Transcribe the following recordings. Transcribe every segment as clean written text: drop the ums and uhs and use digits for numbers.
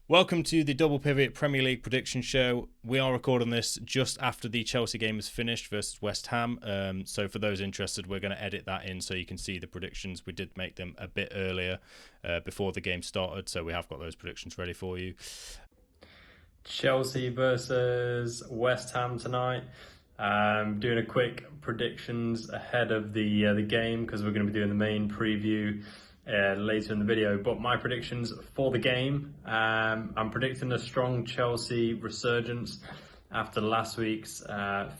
Welcome to the Double Pivot Premier League prediction show. We are recording this just after the Chelsea game is finished versus West Ham. So for those interested, we're going to edit that in so you can see the predictions. We did make them a bit earlier before the game started, so we have got those predictions ready for you. Chelsea versus West Ham tonight. Doing a quick predictions ahead of the game because we're going to be doing the main preview later in the video. But my predictions for the game, I'm predicting a strong Chelsea resurgence after last week's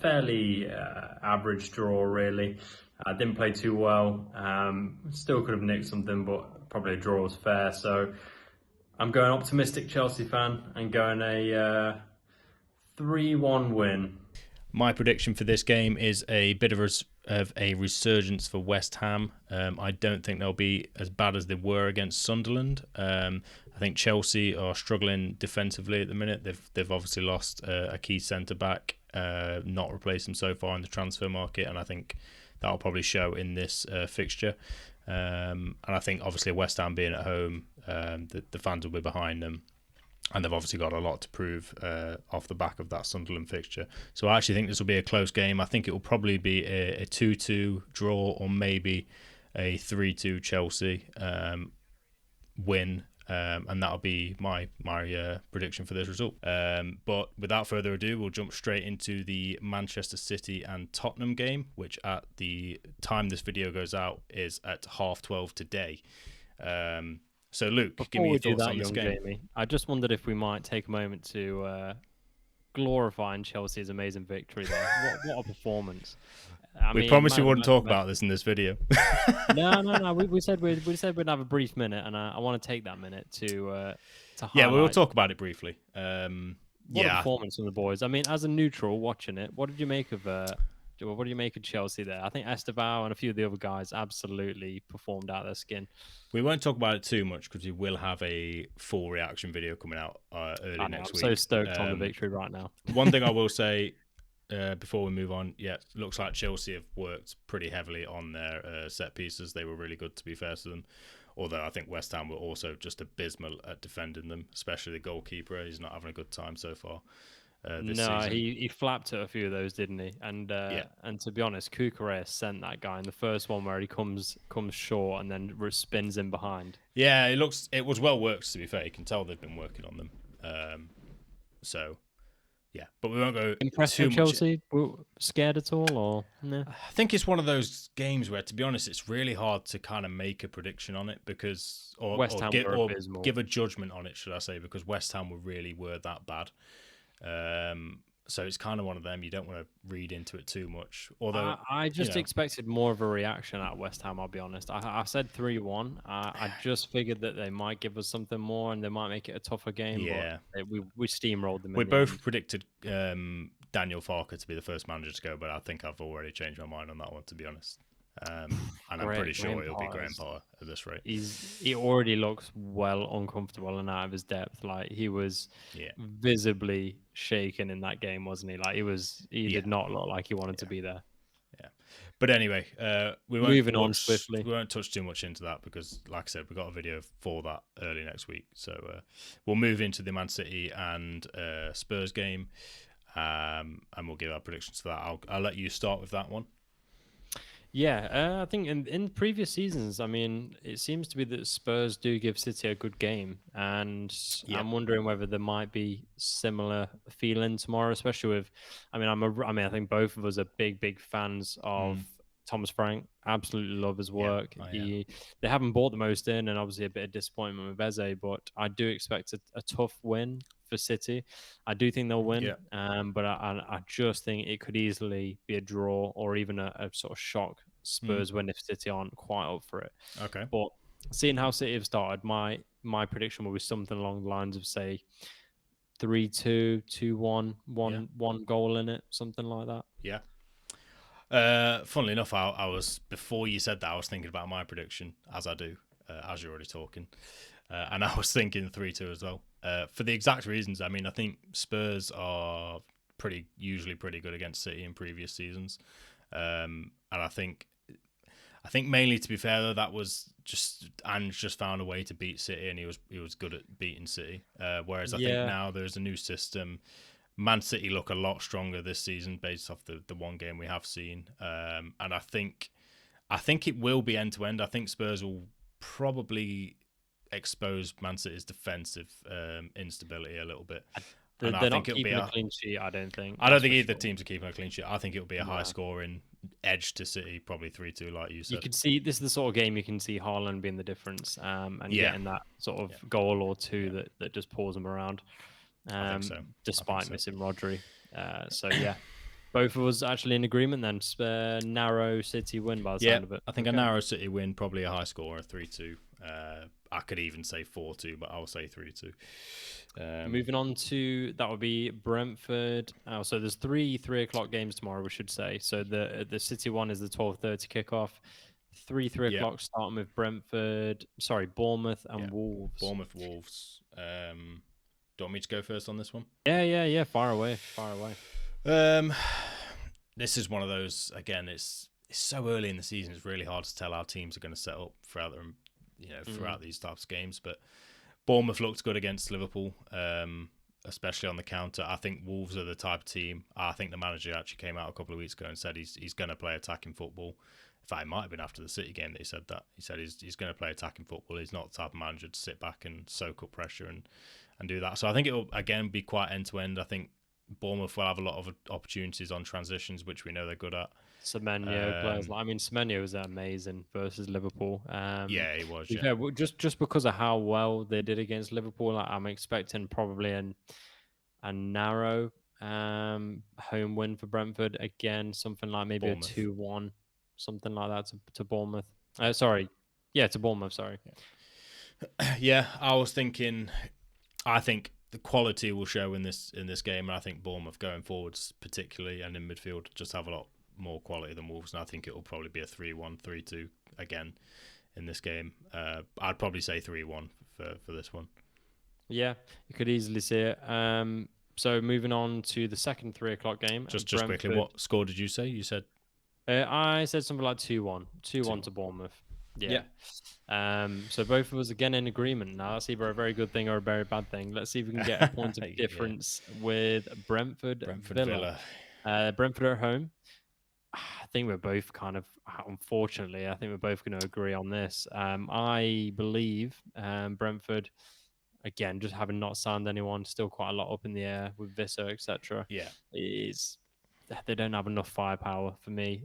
fairly average draw, really. Didn't play too well. Still could have nicked something, but probably a draw was fair. So I'm going optimistic Chelsea fan and going a 3-1 win. My prediction for this game is a bit of a resurgence for West Ham. I don't think they'll be as bad as they were against Sunderland. I think Chelsea are struggling defensively at the minute. They've obviously lost a key centre-back, not replaced them so far in the transfer market, and I think that'll probably show in this fixture. And I think obviously West Ham being at home, the fans will be behind them. And they've obviously got a lot to prove off the back of that Sunderland fixture. So I actually think this will be a close game. I think it will probably be a 2-2 draw or maybe a 3-2 Chelsea win. And that'll be my prediction for this result. But without further ado, we'll jump straight into the Manchester City and Tottenham game, which at the time this video goes out is at 12:30 today. So, Luke, give me your thoughts on this game. Jamie, I just wondered if we might take a moment to glorify Chelsea's amazing victory there. What a performance. We promised we wouldn't talk about this in this video. No. We said we'd have a brief minute, and I want to take that minute to highlight. Yeah, we will talk about it briefly. What a performance from the boys. I mean, as a neutral watching it, what did you make of Chelsea there? I think Estevao and a few of the other guys absolutely performed out of their skin. We won't talk about it too much because we will have a full reaction video coming out early next week. I'm so stoked on the victory right now. One thing I will say before we move on, looks like Chelsea have worked pretty heavily on their set pieces. They were really good, to be fair to them. Although I think West Ham were also just abysmal at defending them, especially the goalkeeper. He's not having a good time so far. This season. He flapped at a few of those, didn't he? And to be honest, Kukurea sent that guy in the first one where he comes short and then spins in behind. Yeah, it was well worked, to be fair. You can tell they've been working on them. But we won't go impressed too with Chelsea? Scared at all, or no? I think it's one of those games where, to be honest, it's really hard to kind of make a prediction on it because give a judgment on it, should I say? Because West Ham were that bad. So it's kind of one of them. You don't want to read into it too much. Although I just expected more of a reaction at West Ham. I'll be honest. I said 3-1. I just figured that they might give us something more and they might make it a tougher game. Yeah, but we steamrolled them. We both predicted Daniel Farke to be the first manager to go, but I think I've already changed my mind on that one, to be honest. And I'm pretty sure it'll be Graham Potter at this rate. He already looks well uncomfortable and out of his depth. Like he was visibly shaken in that game, wasn't he? Like he did not look like he wanted to be there. Yeah. But anyway, moving on swiftly. We won't touch too much into that because, like I said, we've got a video for that early next week. So we'll move into the Man City and Spurs game, and we'll give our predictions for that. I'll let you start with that one. Yeah, I think in previous seasons, I mean, it seems to be that Spurs do give City a good game, and I'm wondering whether there might be similar feeling tomorrow, especially with, I think both of us are big fans of Thomas Frank. Absolutely love his work. They haven't bought the most in, and obviously a bit of disappointment with Eze, but I do expect a tough win for City. I do think they'll win, but I just think it could easily be a draw or even a sort of shock Spurs win if City aren't quite up for it. Okay. But seeing how City have started, my prediction will be something along the lines of, say, 3-2, 2-1, one goal in it, something like that. Yeah. Funnily enough, I was, before you said that, I was thinking about my prediction, as I do, as you're already talking. And I was thinking 3-2 as well. For the exact reasons. I mean, I think Spurs are usually pretty good against City in previous seasons. And I think I think mainly, to be fair though, that was Ange just found a way to beat City, and he was good at beating City. Whereas I think now there's a new system. Man City look a lot stronger this season based off the one game we have seen, and I think it will be end to end. I think Spurs will probably expose Man City's defensive instability a little bit. They're not keeping a clean sheet, I don't think. I don't think either teams are keeping a clean sheet. I think it'll be a high scoring edge to City, probably 3-2, like you said. You can see this is the sort of game you can see Haaland being the difference, and getting that sort of goal or two that just pulls them around. I think so. Despite missing Rodri. So yeah, both of us actually in agreement then. Narrow City win by the sound of it. I think a narrow City win, probably a high score, 3-2. I could even say 4-2, but I'll say 3-2. Moving on to, that would be Brentford. So there's 3 o'clock games tomorrow, we should say. So the City one is the 12:30 kickoff. 3 o'clock starting with Bournemouth and Wolves. Bournemouth, Wolves. Do you want me to go first on this one? Yeah. Far away. This is one of those, again, it's so early in the season, it's really hard to tell how teams are going to set up throughout these types of games. But Bournemouth looked good against Liverpool, especially on the counter. I think Wolves are the type of team. I think the manager actually came out a couple of weeks ago and said he's going to play attacking football. In fact, it might have been after the City game that he said that. He said he's going to play attacking football. He's not the type of manager to sit back and soak up pressure and do that. So I think it will, again, be quite end-to-end. I think Bournemouth will have a lot of opportunities on transitions, which we know they're good at. Semenyo players. Semenyo was amazing versus Liverpool. Yeah, he was. Yeah, just because of how well they did against Liverpool, I'm expecting probably a narrow home win for Brentford. Again, something like maybe Bournemouth. A 2-1, something like that to Bournemouth. To Bournemouth. Sorry. Yeah, I think the quality will show in this game, and I think Bournemouth going forwards particularly and in midfield just have a lot more quality than Wolves, and I think it will probably be a 3-1, 3-2 again in this game. I'd probably say 3-1 for this one. Yeah, you could easily see it. So moving on to the second 3 o'clock game. Just quickly, what score did you say? You said? I said something like 2-1. 2-1 to Bournemouth. Yeah. So both of us again in agreement. Now that's either a very good thing or a very bad thing. Let's see if we can get a point of difference with Brentford Villa. Brentford at home. I think we're both unfortunately, I think we're both going to agree on this. I believe Brentford, again, just having not signed anyone, still quite a lot up in the air with Vissa, etc. Yeah, they don't have enough firepower for me.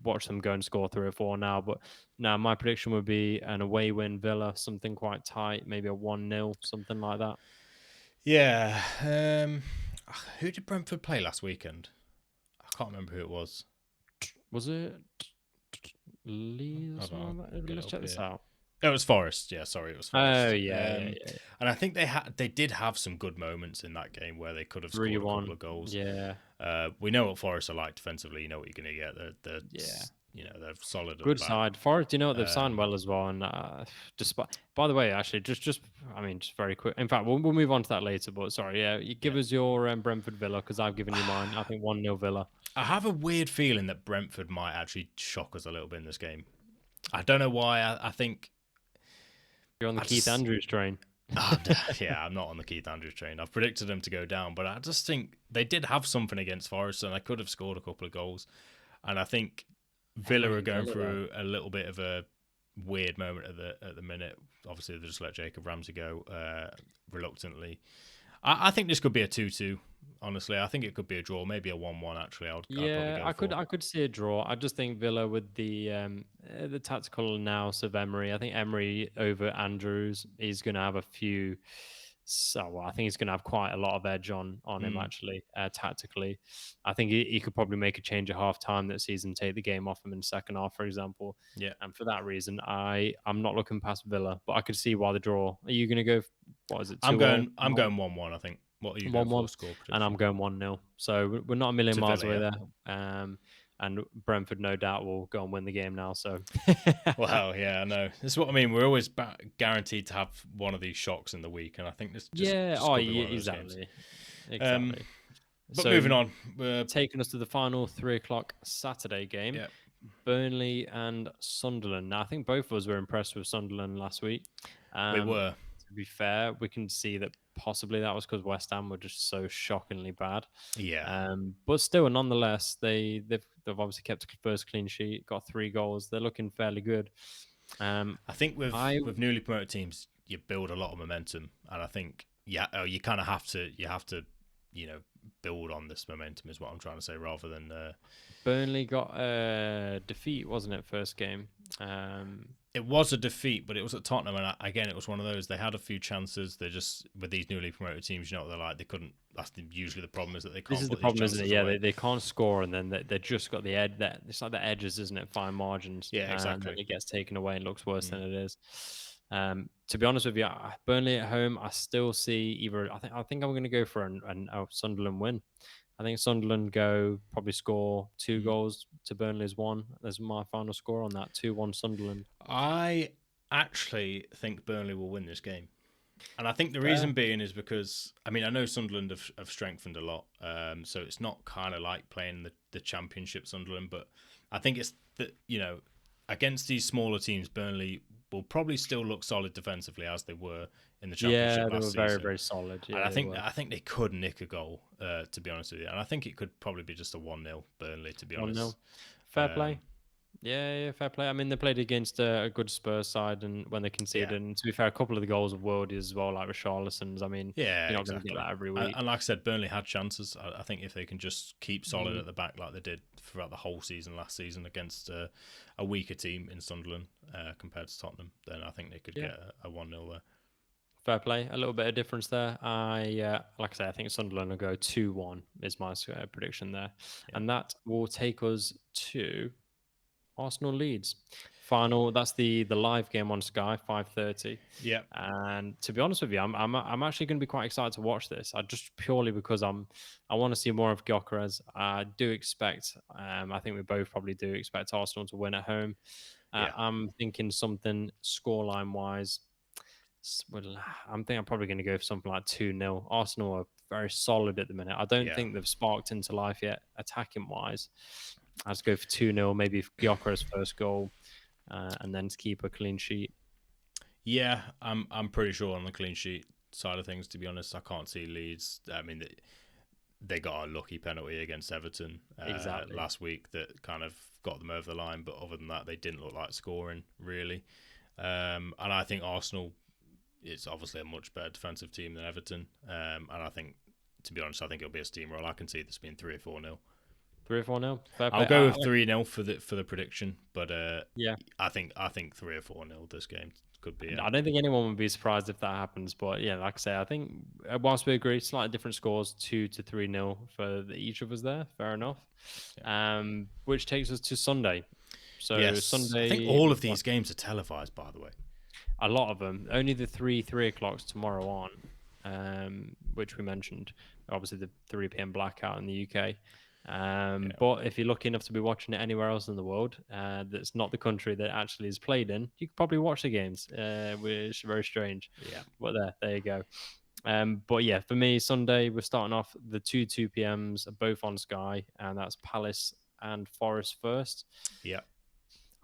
Watch them go and score 3 or 4 now. But now my prediction would be an away win Villa, something quite tight, maybe a 1-0, something like that. Yeah. Who did Brentford play last weekend? I can't remember who it was. Was it Leeds? Let's check this out. It was Forest. Yeah, sorry, it was Forest. Oh, yeah. And I think they did have some good moments in that game where they could have scored a couple of goals. Yeah. We know what Forest are like defensively. You know what you're going to get. They're solid. Good side. Forest, you know what, they've signed well as well. And despite, by the way, actually, just very quick. In fact, we'll move on to that later. But sorry, you give us your Brentford Villa because I've given you mine. I think 1-0 Villa. I have a weird feeling that Brentford might actually shock us a little bit in this game. I don't know why. I think you're on the Keith Andrews train. Yeah, I'm not on the Keith Andrews train. I've predicted them to go down, but I just think they did have something against Forest, and they could have scored a couple of goals. And I think Villa are going through a little bit of a weird moment at the minute. Obviously, they just let Jacob Ramsey go reluctantly. I think this could be a 2-2. Honestly, I think it could be a draw, maybe a 1-1. Actually, I could see a draw. I just think Villa with the tactical nous of Emery. I think Emery over Andrews is going to have a few. So I think he's going to have quite a lot of edge on him actually tactically. I think he could probably make a change at half time that season, take the game off him in the second half, for example. Yeah. And for that reason, I'm not looking past Villa, but I could see why the draw. Are you going to go? What is it? I'm going 1-1. I think. What are you going for? Score prediction? And I'm going 1-0. So we're not a million miles away there. And Brentford, no doubt, will go and win the game now. So, well, yeah, I know. This is what I mean. We're always guaranteed to have one of these shocks in the week, and I think this. Exactly. But so moving on, taking us to the final 3 o'clock Saturday game. Yeah. Burnley and Sunderland. Now, I think both of us were impressed with Sunderland last week. We were. To be fair, we can see that possibly that was because West Ham were just so shockingly bad. Yeah. But still, nonetheless, they've obviously kept a first clean sheet, got 3 goals. They're looking fairly good. I think with newly promoted teams, you build a lot of momentum, and I think you kind of have to build on this momentum is what I'm trying to say, rather than Burnley got a defeat, wasn't it? First game. It was a defeat, but it was at Tottenham, and again, it was one of those. They had a few chances. They just, with these newly promoted teams, you know what they're like. They couldn't. That's usually the problem, is that they can't. This is the problem, isn't it? Yeah, they can't score, and then they just got the edge. It's like the edges, isn't it? Fine margins. Yeah, exactly. And it gets taken away and looks worse than it is. To be honest with you, Burnley at home, I still see either. I think I'm going to go for a Sunderland win. I think Sunderland probably score 2 goals to Burnley's 1. There's my final score on that, 2-1 Sunderland. I actually think Burnley will win this game. And I think the reason being is because, I know Sunderland have strengthened a lot. So it's not kind of like playing the Championship Sunderland, but I think it's that, against these smaller teams, Burnley will probably still look solid defensively as they were in the Championship last season. Yeah, they were very, very solid. Yeah, and I think they could nick a goal, to be honest with you. And I think it could probably be just a 1-0 Burnley, to be honest. 1-0. Fair play. Yeah, fair play. They played against a good Spurs side, and when they conceded, and to be fair, a couple of the goals were worldies as well, like Richarlison's. You're not going to get that every week. And like I said, Burnley had chances. I think if they can just keep solid at the back like they did throughout the whole season last season against a weaker team in Sunderland compared to Tottenham, then I think they could get a 1-0 there. Fair play. A little bit of difference there. Like I say, I think Sunderland will go 2-1 is my prediction there. Yeah. And that will take us to Arsenal Leeds final. That's the live game on Sky, 5:30. Yeah. And to be honest with you, I'm actually going to be quite excited to watch this. Just purely because I want to see more of Gyökeres. I do expect. I think we both probably do expect Arsenal to win at home. I'm thinking something scoreline wise. I'm probably going to go for something like 2-0. Arsenal are very solid at the minute. I don't think they've sparked into life yet, attacking wise. I'll just go for 2-0, maybe Gyökeres' first goal, and then to keep a clean sheet. Yeah, I'm pretty sure on the clean sheet side of things, to be honest. I can't see Leeds. They got a lucky penalty against Everton last week that kind of got them over the line, but other than that, they didn't look like scoring, really. And I think Arsenal, it's obviously a much better defensive team than Everton. And I think, to be honest, it'll be a steamroll. I can see this being 3 or 4-0. 3 or 4-0. I'll go with 3-0 for the prediction, but I think 3 or 4-0 this game could be. I don't think anyone would be surprised if that happens, but yeah, like I say, I think whilst we agree, slightly different scores, 2 to 3-0 for each of us there. Fair enough. Yeah. Which takes us to Sunday. So Sunday, I think all of these games are televised, by the way. A lot of them. Only the 3 o'clocks tomorrow on, which we mentioned. Obviously, the 3 p.m. blackout in the UK. But if you're lucky enough to be watching it anywhere else in the world that's not the country that actually is played in, you could probably watch the games, which is very strange. Yeah. But there you go. But yeah, for me, Sunday, we're starting off the 2 p.m.s, both on Sky, and that's Palace and Forest first. Yeah.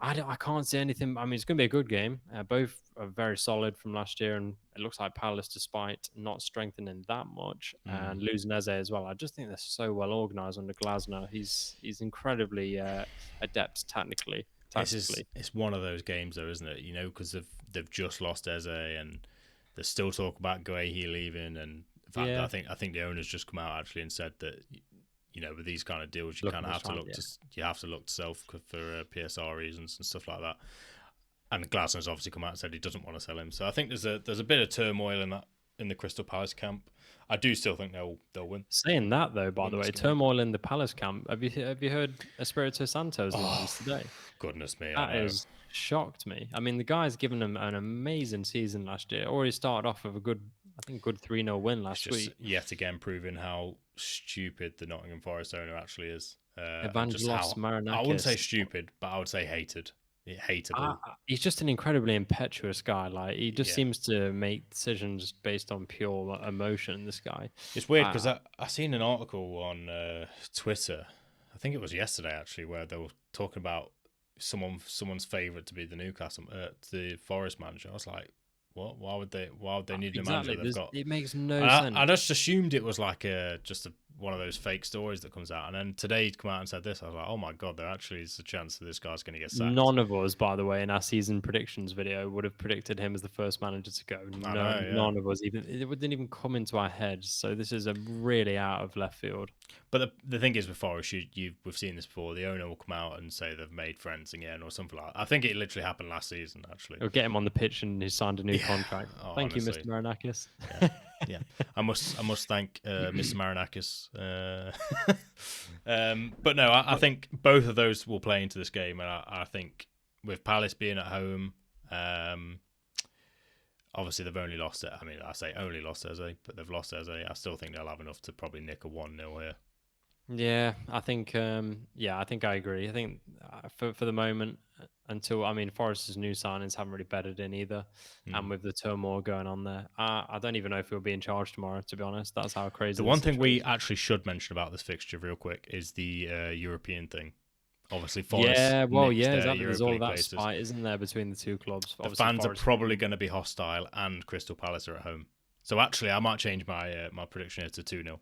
I can't see anything. It's going to be a good game. Both are very solid from last year, and it looks like Palace, despite not strengthening that much and losing Eze as well, I just think they're so well organised under Glasner. He's incredibly adept tactically. It's one of those games, though, isn't it? Because they've just lost Eze, and there's still talk about Guehi leaving. And in fact, I think the owners just come out actually and said that, with these kind of deals, you kind of have to look to sell for PSR reasons and stuff like that. And Glasner's obviously come out and said he doesn't want to sell him. So I think there's a bit of turmoil in the Crystal Palace camp. I do still think they'll win. Saying that though, by the way, turmoil in the Palace camp. Have you heard Espirito Santo's lines today? Goodness me, that has shocked me. The guy's given them an amazing season last year. Already started off with a good 3-0 win last week. Yet again, proving how stupid the Nottingham Forest owner actually is. Evangelos Marinakis. I wouldn't say stupid, but I would say hated. Hateable. He's just an incredibly impetuous guy. Like he just seems to make decisions based on pure emotion. This guy. It's weird because I seen an article on Twitter. I think it was yesterday actually, where they were talking about someone's favourite to be the the Forest manager. I was like, what? Why would they need the manager they've got? It makes no sense. I just assumed it was like one of those fake stories that comes out, and then today he'd come out and said this. I was like, oh my god, there actually is a chance that this guy's going to get sacked. None of us, by the way, in our season predictions video would have predicted him as the first manager to go. None of us even. It didn't even come into our heads. So this is a really out of left field. But the thing is with Forest, we've seen this before. The owner will come out and say they've made friends again or something like that. I think it literally happened last season, actually. We'll get him on the pitch and he signed a new contract. Thank honestly. you, Mr. Marinakis. Yeah. I must thank Mr. Marinakis. But no, I think both of those will play into this game, and I think with Palace being at home, obviously they've only lost it. I mean, I say only lost Eze, but they've lost Eze. I still think they'll have enough to probably nick a 1-0 here. Yeah, I think. I think I agree. I think for the moment, Forest's new signings haven't really bedded in either, and with the turmoil going on there, I don't even know if he'll be in charge tomorrow. To be honest, that's how crazy. The one thing we actually should mention about this fixture, real quick, is the European thing. Obviously, Forest. Yeah, exactly. There's all that spite, isn't there, between the two clubs? The fans are probably going to be hostile, and Crystal Palace are at home. So actually, I might change my my prediction here to 2-0.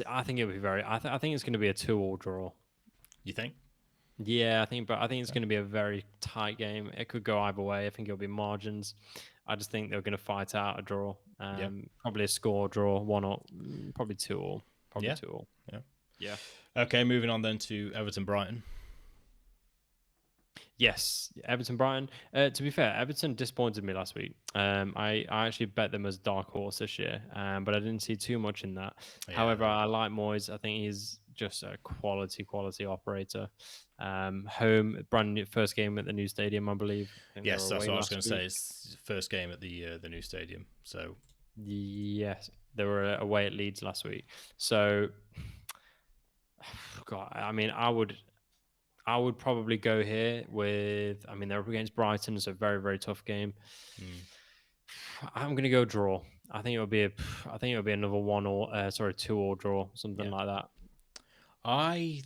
I think it'll be I think it's going to be a 2-2 draw. You think? Yeah, I think it's going to be a very tight game. It could go either way. I think it'll be margins. I just think they're going to fight out a draw. Probably a score draw, 1-1, probably 2-2. Probably 2-2. Yeah. Okay, moving on then to Everton Brighton. Yes, Everton Brighton. To be fair, Everton disappointed me last week. I actually bet them as dark horse this year, but I didn't see too much in that. Yeah. However, I like Moyes. I think he's just a quality operator. Home, brand new first game at the new stadium, I believe. Yes, that's what I was going to say. It's first game at the new stadium. So yes, they were away at Leeds last week. So, God, I mean, I would probably go here with. I mean, they're up against Brighton. It's a very, very tough game. I'm going to go draw. I think it'll be another 2-2 draw, something like that. I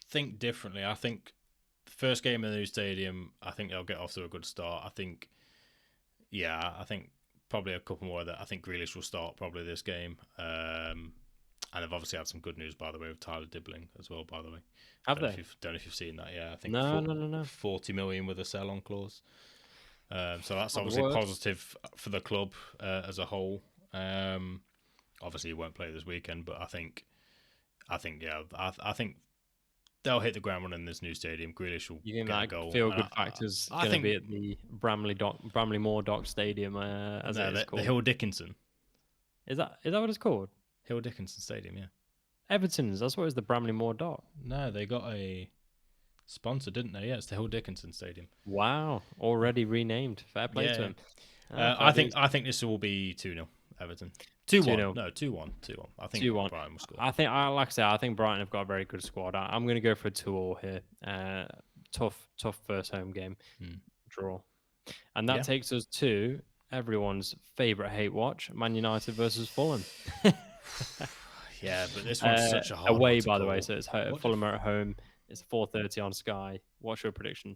think differently. I think the first game in the new stadium, I think they'll get off to a good start. I think probably a couple more of that. I think Grealish will start probably this game. And they've obviously had some good news, by the way, with Tyler Dibbling as well, by the way. Don't know if you've seen that. Yeah, I think no. 40 million with a sell-on clause. So that's obviously positive for the club as a whole. Obviously, he won't play this weekend, but I think they'll hit the ground running in this new stadium. Grealish will get a goal. Feel good factors going to be at the Bramley Moor Dock Stadium, as it is called. The Hill Dickinson. Is that what it's called? Hill Dickinson Stadium, yeah. Everton's, that's what it was, the Bramley Moor Dock. No, they got a sponsor, didn't they? Yeah, it's the Hill Dickinson Stadium. Wow, already renamed. Fair play to him. I think this will be 2-0 Everton. 2-1. No, 2-1. 2-1. I think 2-1. Brighton will score. I think Brighton have got a very good squad. I'm going to go for a 2-2 here. Tough first home game. Draw. And that takes us to everyone's favourite hate watch, Man United versus Fulham. Yeah, but this one's such a hard away, one to by call. the way, so it's Fulham are at home. It's 4:30 on Sky. What's your prediction?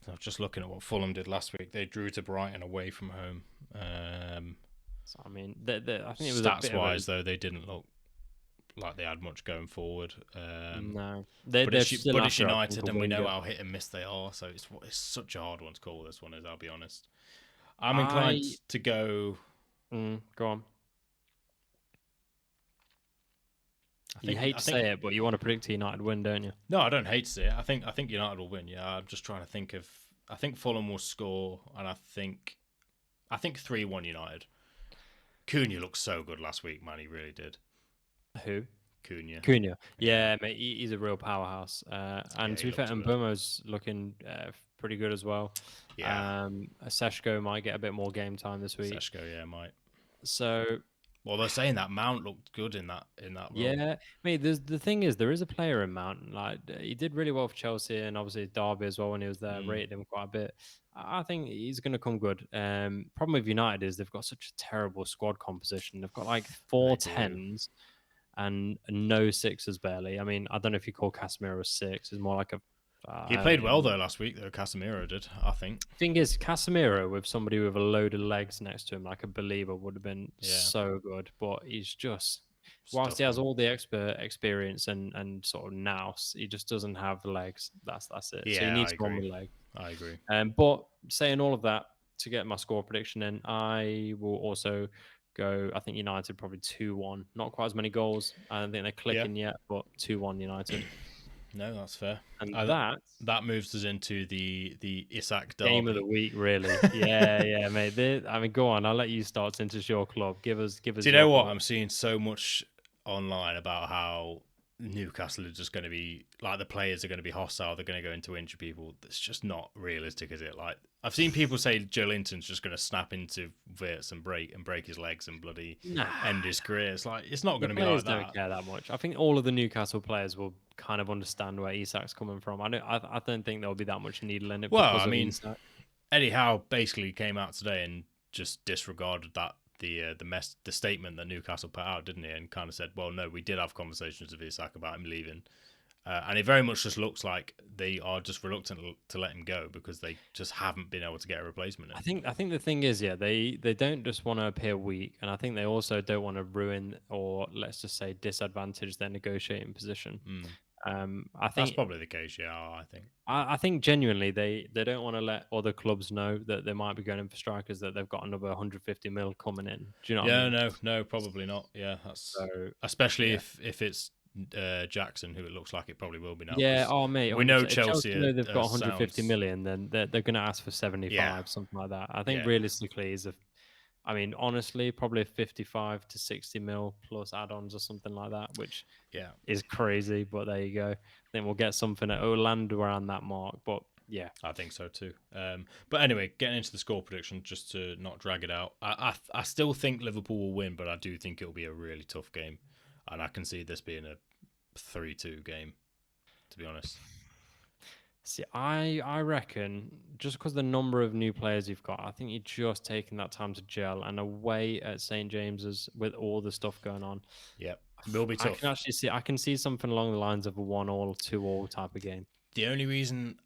I was just looking at what Fulham did last week. They drew to Brighton away from home. So, I mean, I think it was stats-wise, though, they didn't look like they had much going forward. No, but it's United, and we know how hit and miss they are. So it's such a hard one to call. This one is. I'll be honest. I'm inclined to go. Go on. You hate to say it, but you want to predict a United win, don't you? No, I don't hate to say it. I think United will win. Yeah, I'm just trying to think of. I think Fulham will score, and I think 3-1 United. Cunha looked so good last week, man. He really did. Who? Cunha. Yeah, mate. He's a real powerhouse. And to be fair, Mbomo's looking pretty good as well. Yeah. Seshko might get a bit more game time this week. Seshko, yeah, might. So. Well, they're saying that Mount looked good in that role. Yeah, mate. The thing is, there is a player in Mount. Like he did really well for Chelsea, and obviously Derby as well when he was there. Rated him quite a bit. I think he's going to come good. Problem with United is they've got such a terrible squad composition. They've got like 4 10s and no 6s barely. I mean, I don't know if you call Casemiro a 6. It's more like a He played well though last week, though. Casemiro did, I think. Thing is, Casemiro with somebody with a load of legs next to him, like a believer, would have been so good. But he's just, whilst he has all the experience and sort of nous, he just doesn't have the legs. That's it. Yeah, so he needs one with legs. I agree. But saying all of that, to get my score prediction in, I will also go. I think United probably 2-1. Not quite as many goals. I don't think they're clicking yet, but 2-1 United. No, that's fair. And that moves us into the Isak derby. Game of the week, really. Yeah, mate. I mean, go on. I'll let you start since it's your club. Give us. Do you know what? I'm seeing so much online about how Newcastle are just going to be like, the players are going to be hostile. They're going to go into injure people. That's just not realistic, is it? Like, I've seen people say Joe Linton's just going to snap into Wirtz and break his legs and bloody end his career. It's like, it's not going to be like that. Don't care that much. I think all of the Newcastle players will kind of understand where Isak's coming from. I don't think there'll be that much needle in it. Well, I mean, Eddie Howe basically came out today and just disregarded that the statement that Newcastle put out, didn't he? And kind of said, well, no, we did have conversations with Isak about him leaving. And it very much just looks like they are just reluctant to let him go because they just haven't been able to get a replacement. I think the thing is, they don't just want to appear weak, and I think they also don't want to ruin, or let's just say disadvantage, their negotiating position. I think that's probably the case. Yeah, I think genuinely they don't want to let other clubs know that they might be going in for strikers, that they've got another 150 mil coming in. Do you know what I mean? No, probably not. Yeah, that's especially if it's Jackson, who it looks like it probably will be now. Yeah, mate. We know Chelsea know they've got 150 million, then they're going to ask for 75, something like that. I think realistically I mean, honestly, probably 55 to 60 mil plus add-ons or something like that, which is crazy. But there you go. Then we'll get something at Orlando around that mark. But yeah, I think so too. But anyway, getting into the score prediction, just to not drag it out, I still think Liverpool will win, but I do think it'll be a really tough game, and I can see this being a 3-2 game, to be honest. See, I reckon just because the number of new players you've got, I think you're just taking that time to gel, and away at St. James's with all the stuff going on. Yeah, it will be tough. I can see something along the lines of a 1-1, 2-2 type of game. The only reason,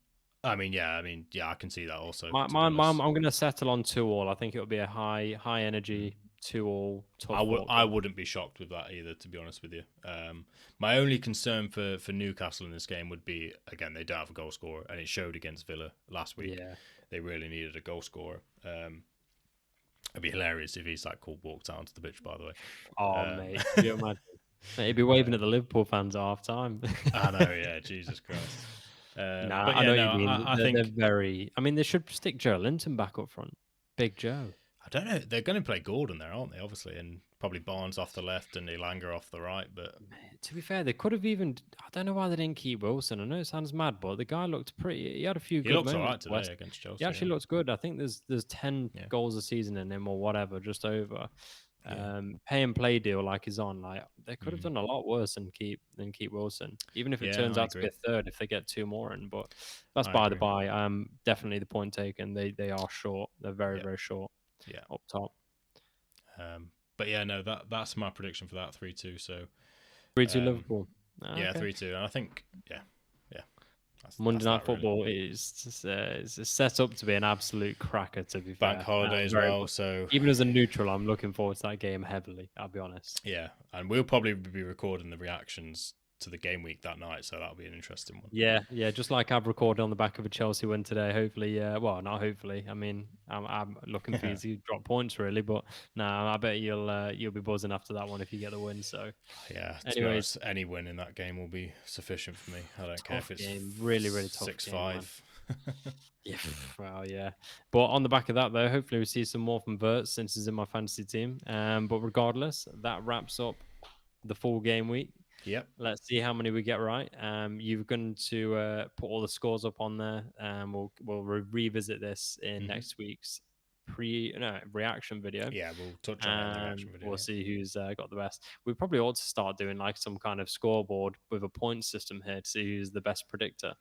I can see that also. I'm going to settle on 2-2. I think it'll be a high energy 2-2. I wouldn't be shocked with that either, to be honest with you. My only concern for Newcastle in this game would be, again, they don't have a goal scorer, and it showed against Villa last week. Yeah. They really needed a goal scorer. It'd be hilarious if Isak walked out onto the pitch, by the way. Oh, mate. Can you imagine? He'd be waving at the Liverpool fans at half time. I know, yeah. Jesus Christ. I know what you mean. I think they're very... I mean, they should stick Joe Linton back up front. Big Joe. I don't know. They're going to play Gordon there, aren't they? Obviously, and probably Barnes off the left and Elanga off the right. But to be fair, they could have even. I don't know why they didn't keep Wilson. I know it sounds mad, but the guy looked pretty. He had a few. He looks all right today against Chelsea. He actually looks good. I think there's 10 goals a season in him or whatever, just over. Pay and play deal like he's on. Like they could have done a lot worse than keep Wilson, even if it turns out to be a third if they get 2 more in. But that's by the by. Definitely the point taken. They are short. They're very very short. Yeah, up top. But yeah, no, that's my prediction for that 3-2. So 3-2 Liverpool. Yeah, 3-2. And I think Monday Night Football is set up to be an absolute cracker. To be fair, bank holiday as well. So even as a neutral, I'm looking forward to that game heavily. I'll be honest. Yeah, and we'll probably be recording the reactions to the game week that night, so that'll be an interesting one. Yeah, just like I've recorded on the back of a Chelsea win today. Hopefully, well, not hopefully. I mean, I'm looking for you to drop points really, but no, I bet you'll be buzzing after that one if you get the win. So yeah, anyways, any win in that game will be sufficient for me. I don't care if it's game. Really tough 6-5. Yeah, well, yeah. But on the back of that, though, hopefully we see some more from Wirtz since he's in my fantasy team. But regardless, that wraps up the full game week. Yep. Let's see how many we get right. You're going to put all the scores up on there. We'll revisit this in next week's reaction video. Yeah, we'll touch on the reaction video. We'll see who's got the best. We probably ought to start doing like some kind of scoreboard with a point system here to see who's the best predictor.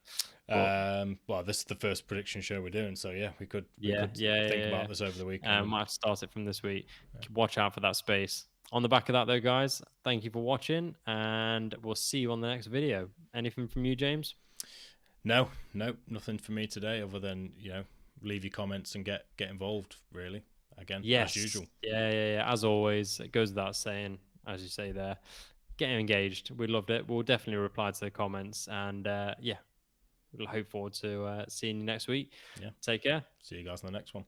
Well, this is the first prediction show we're doing, so yeah, we could think about this over the weekend. Might start it from this week. Watch out for that space. On the back of that, though, guys, thank you for watching, and we'll see you on the next video. Anything from you, James? No, nothing for me today other than leave your comments and get involved. Really, again, Yes. as usual. Yeah. As always, it goes without saying, as you say there, getting engaged. We loved it. We'll definitely reply to the comments, and we'll hope forward to seeing you next week. Yeah. Take care. See you guys in the next one.